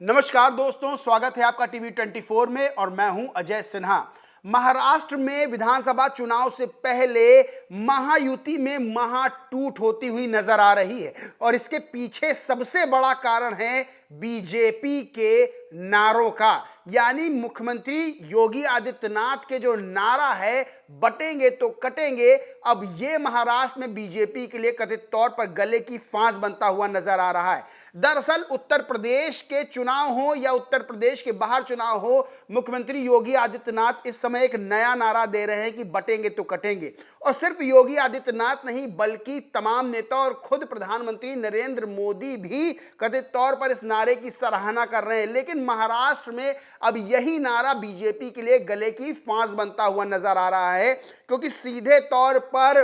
नमस्कार दोस्तों, स्वागत है आपका टीवी 24 में और मैं हूं अजय सिन्हा। महाराष्ट्र में विधानसभा चुनाव से पहले महायुति में महाटूट होती हुई नजर आ रही है और इसके पीछे सबसे बड़ा कारण है बीजेपी के नारों का। यानी मुख्यमंत्री योगी आदित्यनाथ के जो नारा है बटेंगे तो कटेंगे, अब ये महाराष्ट्र में बीजेपी के लिए कथित तौर पर गले की फांस बनता हुआ नजर आ रहा है। दरअसल उत्तर प्रदेश के चुनाव हो या उत्तर प्रदेश के बाहर चुनाव हो, मुख्यमंत्री योगी आदित्यनाथ इस समय एक नया नारा दे रहे हैं कि बटेंगे तो कटेंगे। और सिर्फ योगी आदित्यनाथ नहीं बल्कि तमाम नेता और खुद प्रधानमंत्री नरेंद्र मोदी भी कथित तौर पर इस नारे की सराहना कर रहे हैं। लेकिन महाराष्ट्र में अब यही नारा बीजेपी के लिए गले की फांस बनता हुआ नजर आ रहा है, क्योंकि सीधे तौर पर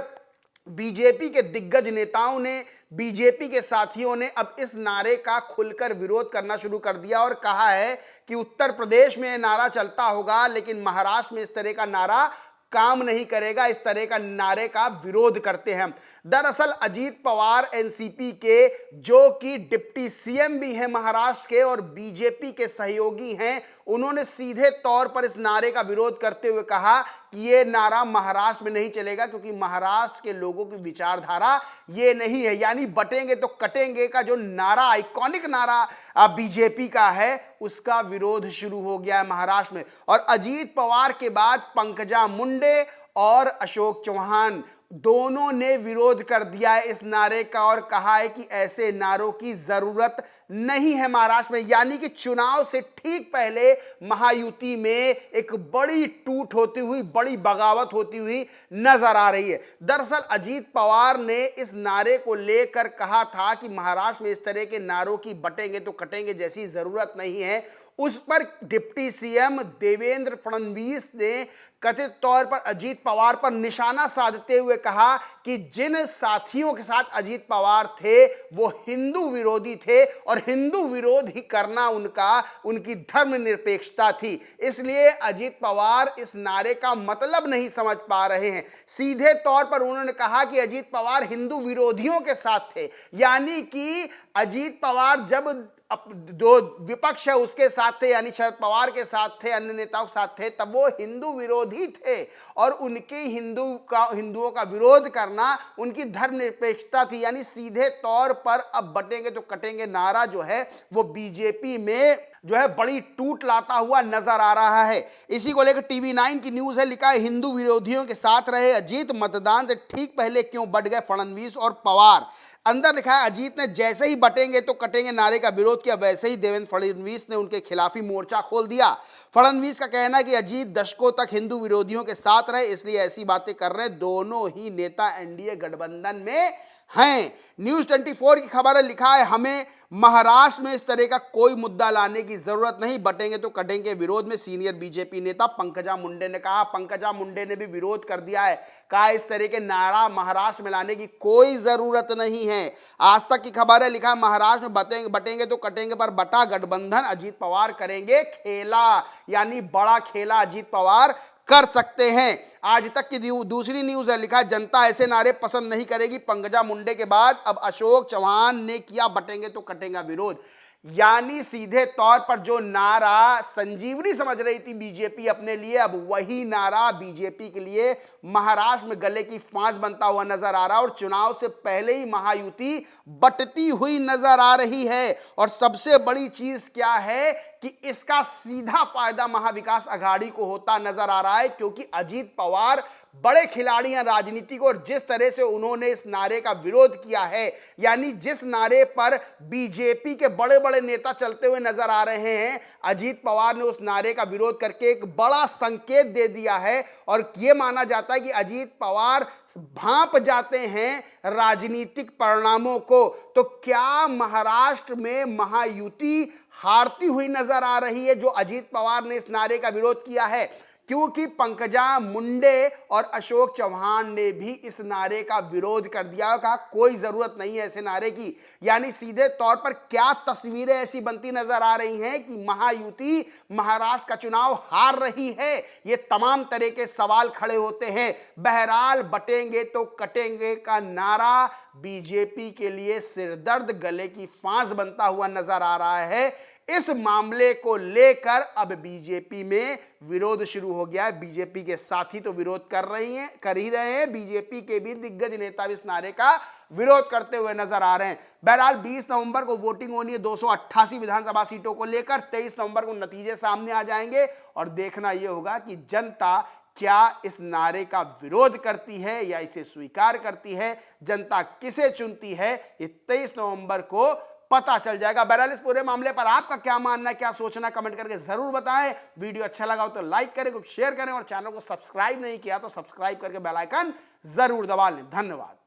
बीजेपी के दिग्गज नेताओं ने, बीजेपी के साथियों ने अब इस नारे का खुलकर विरोध करना शुरू कर दिया और कहा है कि उत्तर प्रदेश में नारा चलता होगा लेकिन महाराष्ट्र में इस तरह का नारा काम नहीं करेगा। इस तरह का नारे का विरोध करते हैं। दरअसल अजीत पवार एनसीपी के, जो कि डिप्टी सीएम भी हैं महाराष्ट्र के और बीजेपी के सहयोगी हैं, उन्होंने सीधे तौर पर इस नारे का विरोध करते हुए कहा कि ये नारा महाराष्ट्र में नहीं चलेगा, क्योंकि महाराष्ट्र के लोगों की विचारधारा ये नहीं है। यानी बटेंगे तो कटेंगे का जो नारा, आइकॉनिक नारा बीजेपी का है, उसका विरोध शुरू हो गया है महाराष्ट्र में। और अजीत पवार के बाद पंकजा मुंडे और अशोक चौहान दोनों ने विरोध कर दिया है इस नारे का और कहा है कि ऐसे नारों की जरूरत नहीं है महाराष्ट्र में। यानी कि चुनाव से ठीक पहले महायुति में एक बड़ी टूट होती हुई, बड़ी बगावत होती हुई नजर आ रही है। दरअसल अजीत पवार ने इस नारे को लेकर कहा था कि महाराष्ट्र में इस तरह के नारों की बटेंगे तो कटेंगे जैसी जरूरत नहीं है। उस पर डिप्टी सीएम देवेंद्र फडणवीस ने कथित तौर पर अजीत पवार पर निशाना साधते हुए कहा कि जिन साथियों के साथ अजीत पवार थे वो हिंदू विरोधी थे और हिंदू विरोध ही करना उनकी धर्मनिरपेक्षता थी। इसलिए अजीत पवार इस नारे का मतलब नहीं समझ पा रहे हैं। सीधे तौर पर उन्होंने कहा कि अजीत पवार हिंदू विरोधियों के साथ थे। यानी कि अजीत पवार जब जो विपक्ष है उसके साथ थे, यानी शरद पवार के साथ थे, अन्य नेताओं के साथ थे, तब वो हिंदू विरोधी थे और उनके हिंदुओं का विरोध करना उनकी धर्मनिरपेक्षता थी। यानी सीधे तौर पर अब बटेंगे तो कटेंगे नारा जो है वो बीजेपी में जो है बड़ी टूट लाता हुआ नजर आ रहा है। इसी को लेकर टीवी 9 की न्यूज है, लिखा है हिंदू विरोधियों के साथ रहे अजीत, मतदान से ठीक पहले क्यों बढ़ गए फडणवीस और पवार। अंदर लिखा है अजीत ने जैसे ही बटेंगे तो कटेंगे नारे का विरोध किया, वैसे ही देवेंद्र फडणवीस ने उनके खिलाफ ही मोर्चा खोल दिया। फडणवीस का कहना है कि अजीत दशकों तक हिंदू विरोधियों के साथ रहे, इसलिए ऐसी बातें कर रहे हैं। दोनों ही नेता एनडीए गठबंधन में हैं। न्यूज 24 की खबर है, लिखा है हमें महाराष्ट्र में इस तरह का कोई मुद्दा लाने की जरूरत नहीं, बटेंगे तो कटेंगे विरोध में सीनियर बीजेपी नेता पंकजा मुंडे ने कहा। पंकजा मुंडे ने भी विरोध कर दिया है, कहा इस तरह के नारा महाराष्ट्र में लाने की कोई जरूरत नहीं है। आज तक की खबर है, लिखा है महाराष्ट्र में बटेंगे तो कटेंगे पर बटा गठबंधन, अजीत पवार करेंगे खेला। यानी बड़ा खेला अजीत पवार कर सकते हैं। आज तक की दूसरी न्यूज है, लिखा है जनता ऐसे नारे पसंद नहीं करेगी, पंकजा मुंडे के बाद अब अशोक चौहान ने किया बटेंगे तो कटेंगे विरोध। यानी सीधे तौर पर जो नारा संजीवनी समझ रही थी बीजेपी अपने लिए, अब वही नारा बीजेपी के लिए महाराष्ट्र में गले की फांस बनता हुआ नजर आ रहा है और चुनाव से पहले ही महायुति बटती हुई नजर आ रही है। और सबसे बड़ी चीज क्या है कि इसका सीधा फायदा महाविकास अघाड़ी को होता नजर आ रहा है, क्योंकि अजीत पवार बड़े खिलाड़ी हैं राजनीति को और जिस तरह से उन्होंने इस नारे का विरोध किया है, यानी जिस नारे पर बीजेपी के बड़े बड़े नेता चलते हुए नजर आ रहे हैं, अजीत पवार ने उस नारे का विरोध करके एक बड़ा संकेत दे दिया है। और यह माना जाता है कि अजीत पवार भांप जाते हैं राजनीतिक परिणामों को। तो क्या महाराष्ट्र में महायुति हारती हुई नजर आ रही है जो अजीत पवार ने इस नारे का विरोध किया है? क्योंकि पंकजा मुंडे और अशोक चौहान ने भी इस नारे का विरोध कर दिया, कहा कोई जरूरत नहीं है ऐसे नारे की। यानी सीधे तौर पर क्या तस्वीरें ऐसी बनती नजर आ रही हैं कि महायुति महाराष्ट्र का चुनाव हार रही है। ये तमाम तरह के सवाल खड़े होते हैं। बहरहाल बटेंगे तो कटेंगे का नारा बीजेपी के लिए सिरदर्द, गले की फांस बनता हुआ नजर आ रहा है। इस मामले को लेकर अब बीजेपी में विरोध शुरू हो गया है। बीजेपी के साथी तो विरोध कर ही रहे हैं, बीजेपी के भी दिग्गज नेता भी इस नारे का विरोध करते हुए नजर आ रहे हैं। बहरहाल 20 नवंबर को वोटिंग होनी है 288 विधानसभा सीटों को लेकर। 23 नवंबर को नतीजे सामने आ जाएंगे और देखना यह होगा कि जनता क्या इस नारे का विरोध करती है या इसे स्वीकार करती है, जनता किसे चुनती है, ये 23 नवंबर को पता चल जाएगा। बहरहाल इस पूरे मामले पर आपका क्या मानना है, क्या सोचना, कमेंट करके जरूर बताएं। वीडियो अच्छा लगा हो तो लाइक करें, शेयर करें और चैनल को सब्सक्राइब नहीं किया तो सब्सक्राइब करके बेल आइकन जरूर दबा लें। धन्यवाद।